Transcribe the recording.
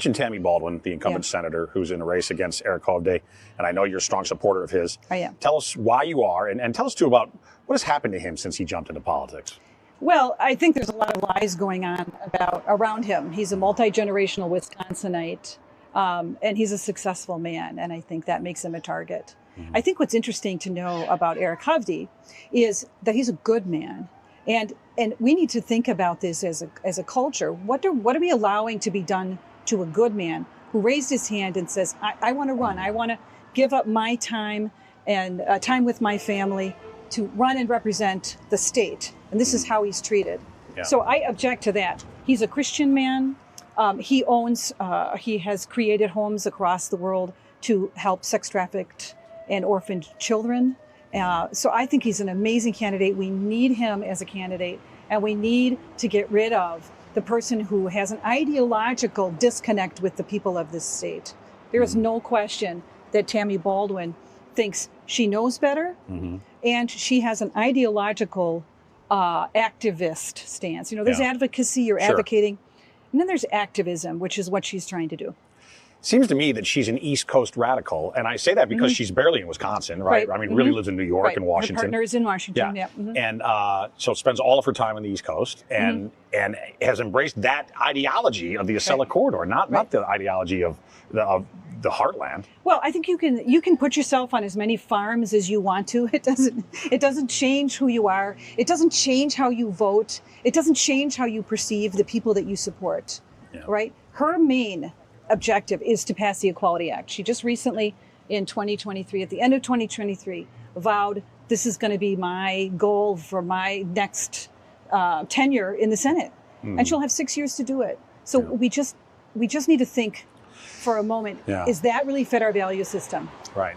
mentioned Tammy Baldwin, the incumbent senator who's in a race against Eric Hovde, and I know you're a strong supporter of his. I am. Tell us why you are, and tell us too about what has happened to him since he jumped into politics. Well, I think there's a lot of lies going on around him. He's a multi-generational Wisconsinite, and he's a successful man, and I think that makes him a target. Mm-hmm. I think what's interesting to know about Eric Hovde is that he's a good man, and we need to think about this as a culture. What are we allowing to be done to a good man who raised his hand and says, I want to run. I want to give up my time and time with my family to run and represent the state. And this is how he's treated. Yeah. So I object to that. He's a Christian man. He has created homes across the world to help sex trafficked and orphaned children. So I think he's an amazing candidate. We need him as a candidate, and we need to get rid of the person who has an ideological disconnect with the people of this state. There is no question that Tammy Baldwin thinks she knows better, and she has an ideological activist stance. You know, there's advocacy or advocating, and then there's activism, which is what she's trying to do. Seems to me that she's an East Coast radical, and I say that because she's barely in Wisconsin, right? I mean, really lives in New York and Washington. Her partner is in Washington, And so spends all of her time on the East Coast, and has embraced that ideology of the Acela corridor, not the ideology of the heartland. Well, I think you can put yourself on as many farms as you want to. It doesn't change who you are. It doesn't change how you vote. It doesn't change how you perceive the people that you support. Right? Her main objective is to pass the Equality Act. She just recently, in 2023, at the end of 2023, vowed this is going to be my goal for my next tenure in the Senate, and she'll have 6 years to do it. So we just need to think for a moment: is that really fit our value system? Right.